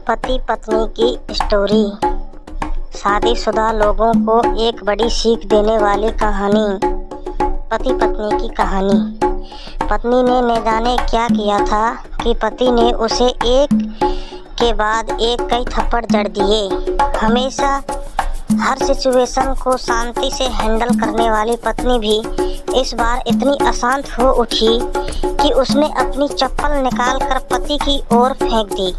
पति पत्नी की स्टोरी। शादीशुदा लोगों को एक बड़ी सीख देने वाली कहानी। पति पत्नी की कहानी। पत्नी ने न जाने क्या किया था कि पति ने उसे एक के बाद एक कई थप्पड़ जड़ दिए। हमेशा हर सिचुएशन को शांति से हैंडल करने वाली पत्नी भी इस बार इतनी अशांत हो उठी कि उसने अपनी चप्पल निकाल कर पति की ओर फेंक दी।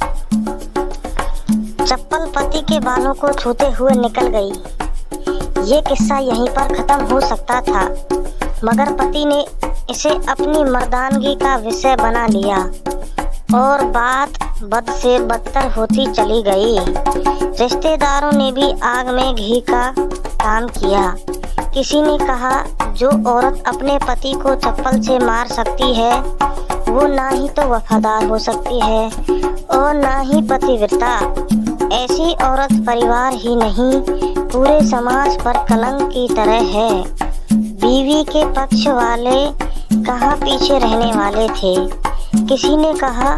चप्पल पति के बालों को छूते हुए निकल गई। ये किस्सा यहीं पर खत्म हो सकता था, मगर पति ने इसे अपनी मर्दानगी का विषय बना लिया और बात बद से बदतर होती चली गई। रिश्तेदारों ने भी आग में घी का काम किया। किसी ने कहा, जो औरत अपने पति को चप्पल से मार सकती है वो ना ही तो वफादार हो सकती है और ना ही पतिव्रता। ऐसी औरत परिवार ही नहीं पूरे समाज पर कलंक की तरह है। बीवी के पक्ष वाले कहाँ पीछे रहने वाले थे। किसी ने कहा,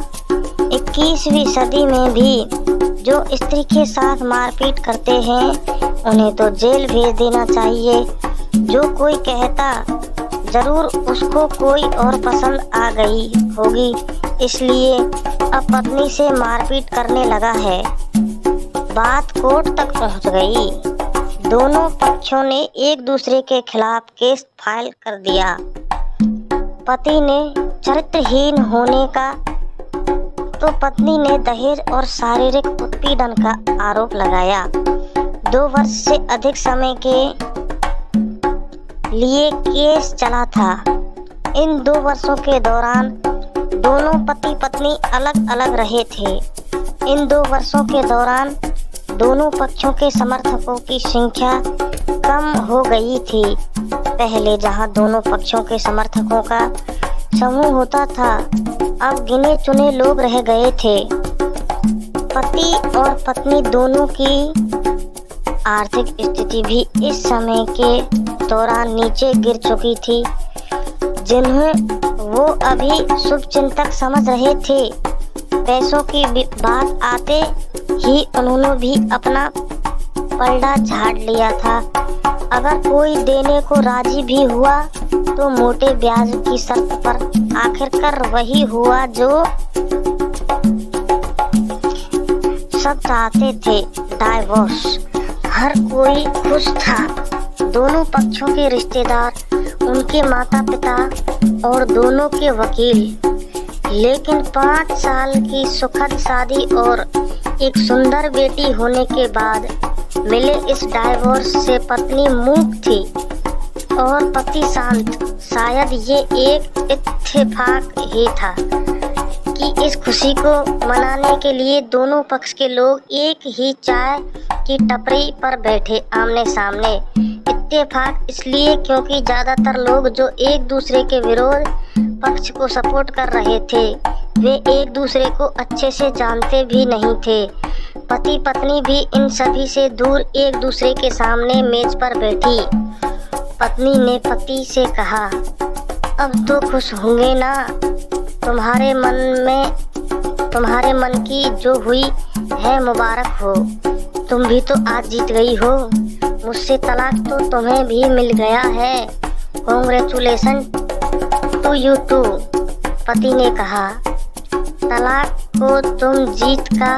21वीं सदी में भी जो स्त्री के साथ मारपीट करते हैं उन्हें तो जेल भेज देना चाहिए। जो कोई कहता, जरूर उसको कोई और पसंद आ गई होगी, इसलिए अब पत्नी से मारपीट करने लगा है। बात कोर्ट तक पहुंच गई। दोनों पक्षों ने एक दूसरे के खिलाफ केस फाइल कर दिया। पति ने चरित्रहीन होने का तो पत्नी ने दहेज और शारीरिक उत्पीड़न का आरोप लगाया। 2 वर्ष से अधिक समय के लिए केस चला था। इन 2 वर्षों के दौरान दोनों पति पत्नी अलग अलग रहे थे। इन 2 वर्षों के दौरान दोनों पक्षों के समर्थकों की संख्या कम हो गई थी। पहले जहां दोनों पक्षों के समर्थकों का समूह होता था, अब गिने चुने लोग रह गए थे। पति और पत्नी दोनों की आर्थिक स्थिति भी इस समय के दौरान नीचे गिर चुकी थी, जिन्हें वो अभी शुभचिंतक समझ रहे थे। पैसों की बात आते ही उन्होंने भी अपना पलड़ा झाड़ लिया था। अगर कोई देने को राजी भी हुआ तो मोटे ब्याज की शर्त पर। आखिरकार वही हुआ जो सब चाहते थे, डाइवोर्स। हर कोई खुश था, दोनों पक्षों के रिश्तेदार, उनके माता पिता और दोनों के वकील। लेकिन 5 साल की सुखद शादी और एक सुंदर बेटी होने के बाद मिले इस डाइवोर्स से पत्नी मूक थी और पति शांत। शायद ये एक इत्तेफाक ही था कि इस खुशी को मनाने के लिए दोनों पक्ष के लोग एक ही चाय की टपरी पर बैठे आमने सामने। इत्तेफाक इसलिए क्योंकि ज्यादातर लोग जो एक दूसरे के विरोध पक्ष को सपोर्ट कर रहे थे वे एक दूसरे को अच्छे से जानते भी नहीं थे। पति पत्नी भी इन सभी से दूर एक दूसरे के सामने मेज पर बैठी। पत्नी ने पति से कहा, अब तो खुश होंगे ना? तुम्हारे मन की जो हुई है मुबारक हो। तुम भी तो आज जीत गई हो। मुझसे तलाक तो तुम्हें भी मिल गया है। Congratulation to you too. पति ने कहा, तलाक को तुम जीत का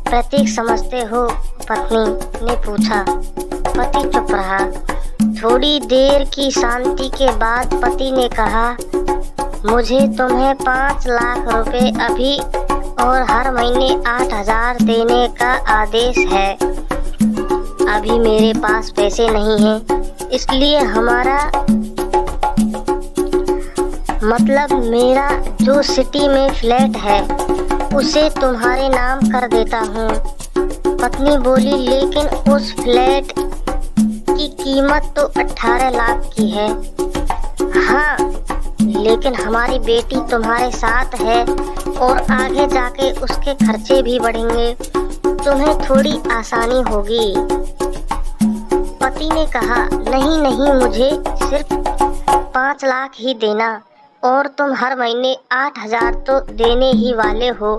प्रतीक समझते हो? पत्नी ने पूछा। पति चुप रहा। थोड़ी देर की शांति के बाद पति ने कहा, मुझे तुम्हें 5 लाख रुपए अभी और हर महीने 8,000 देने का आदेश है। अभी मेरे पास पैसे नहीं हैं, इसलिए मेरा जो सिटी में फ्लैट है उसे तुम्हारे नाम कर देता हूँ। पत्नी बोली, लेकिन उस फ्लैट की कीमत तो 18 लाख की है। हाँ, लेकिन हमारी बेटी तुम्हारे साथ है और आगे जाके उसके खर्चे भी बढ़ेंगे, तुम्हें थोड़ी आसानी होगी। पति ने कहा, नहीं, मुझे सिर्फ 5 लाख ही देना और तुम हर महीने 8,000 तो देने ही वाले हो,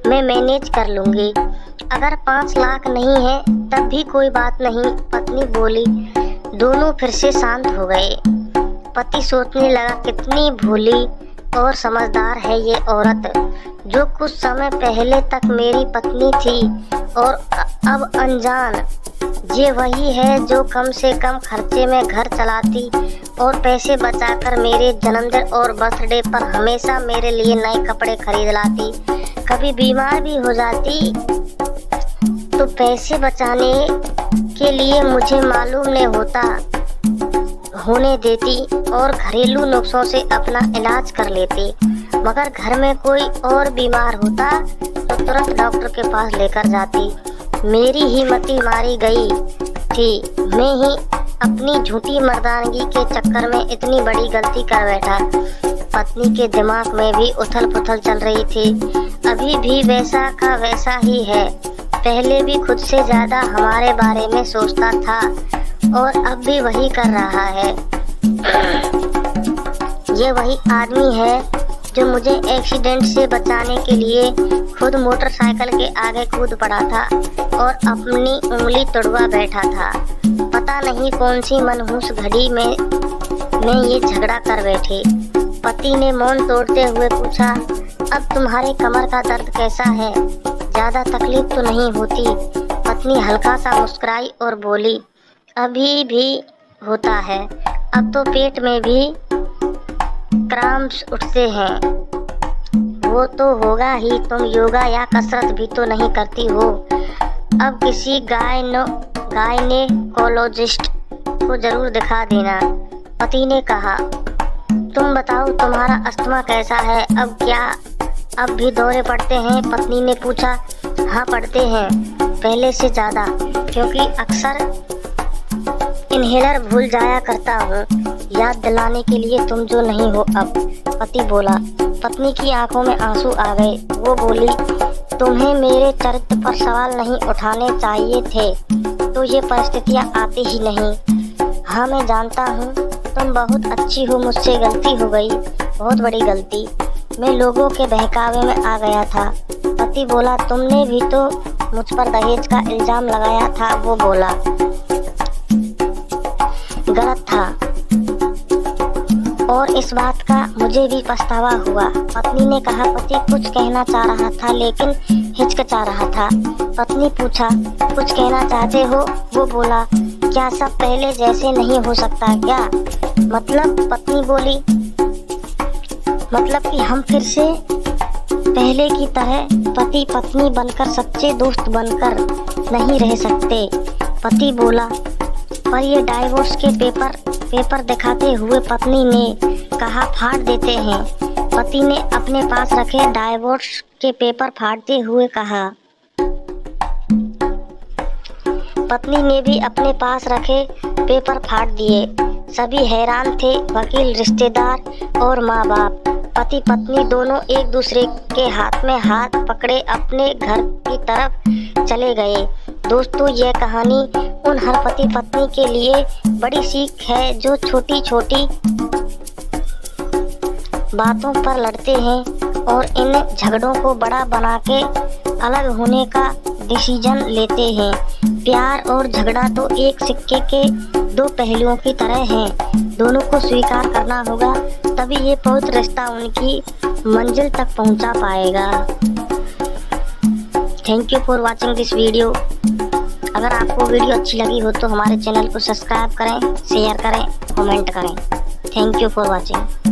मैं मैनेज कर लूँगी। अगर 5 लाख नहीं है तब भी कोई बात नहीं, पत्नी बोली। दोनों फिर से शांत हो गए। पति सोचने लगा, कितनी भोली और समझदार है ये औरत, जो कुछ समय पहले तक मेरी पत्नी थी और अब अनजान। ये वही है जो कम से कम खर्चे में घर चलाती और पैसे बचाकर मेरे जन्मदिन और बर्थडे पर हमेशा मेरे लिए नए कपड़े खरीद लाती। कभी बीमार भी हो जाती तो पैसे बचाने के लिए मुझे मालूम नहीं होने देती और घरेलू नुस्खों से अपना इलाज कर लेती। मगर घर में कोई और बीमार होता तो तुरंत डॉक्टर के पास लेकर जाती। मेरी ही मति मारी गई थी। मैं ही अपनी झूठी मर्दानगी के चक्कर में इतनी बड़ी गलती कर बैठा। पत्नी के दिमाग में भी उथल पुथल चल रही थी। अभी भी वैसा का वैसा ही है। पहले भी खुद से ज्यादा हमारे बारे में सोचता था और अब भी वही कर रहा है। ये वही आदमी है जो मुझे एक्सीडेंट से बचाने के लिए खुद मोटरसाइकिल के आगे कूद पड़ा था और अपनी उंगली तोड़वा बैठा था। पता नहीं कौन सी मनहूस घड़ी में ये झगड़ा कर बैठे। पति ने मौन तोड़ते हुए पूछा, अब तुम्हारे कमर का दर्द कैसा है? ज्यादा तकलीफ तो नहीं होती? पत्नी हल्का सा मुस्कुराई और बोली, अभी भी होता है। अब तो पेट में भी क्रैम्प्स उठते हैं। वो तो होगा ही, तुम योगा या कसरत भी तो नहीं करती हो। अब किसी गायनेकोलॉजिस्ट को जरूर दिखा देना। पति ने कहा, तुम बताओ तुम्हारा अस्थमा कैसा है? अब भी दौरे पड़ते हैं? पत्नी ने पूछा। हाँ पड़ते हैं, पहले से ज़्यादा, क्योंकि अक्सर इन्हेलर भूल जाया करता हूँ, याद दिलाने के लिए तुम जो नहीं हो अब। पति बोला। पत्नी की आंखों में आंसू आ गए। वो बोली, तुम्हें मेरे चरित्र पर सवाल नहीं उठाने चाहिए थे, तो ये परिस्थितियाँ आती ही नहीं। हाँ मैं जानता हूँ तुम बहुत अच्छी हो, मुझसे गलती हो गई, बहुत बड़ी गलती। मैं लोगों के बहकावे में आ गया था। पति बोला, तुमने भी तो मुझ पर दहेज का इल्जाम लगाया था। वो बोला, गलत था और इस बात का मुझे भी पछतावा हुआ। पत्नी ने कहा। पति कुछ कहना चाह रहा था लेकिन हिचकिचा रहा था। पत्नी पूछा, कुछ कहना चाहते हो? वो बोला, क्या सब पहले जैसे नहीं हो सकता क्या? मतलब? पत्नी बोली, मतलब कि हम फिर से पहले की तरह पति पत्नी बनकर, सच्चे दोस्त बनकर नहीं रह सकते? पति बोला, पर ये डाइवोर्स के पेपर दिखाते हुए पत्नी ने कहा, फाड़ देते हैं। पति ने अपने पास रखे डाइवोर्स के पेपर फाड़ते हुए कहा। पत्नी ने भी अपने पास रखे पेपर फाड़ दिए। सभी हैरान थे, वकील, रिश्तेदार और माँ बाप। पति पत्नी दोनों एक दूसरे के हाथ में हाथ पकड़े अपने घर की तरफ चले गए। दोस्तों, यह कहानी उन हर पति पत्नी के लिए बड़ी सीख है जो छोटी छोटी बातों पर लड़ते हैं और इन झगड़ों को बड़ा बना के अलग होने का डिसीजन लेते हैं। प्यार और झगड़ा तो एक सिक्के के दो पहलुओं की तरह हैं। दोनों को स्वीकार करना होगा, तभी ये पवित्र रिश्ता उनकी मंजिल तक पहुंचा पाएगा। Thank you for watching this video. अगर आपको वीडियो अच्छी लगी हो तो हमारे चैनल को सब्सक्राइब करें, शेयर करें, कमेंट करें। Thank you for watching.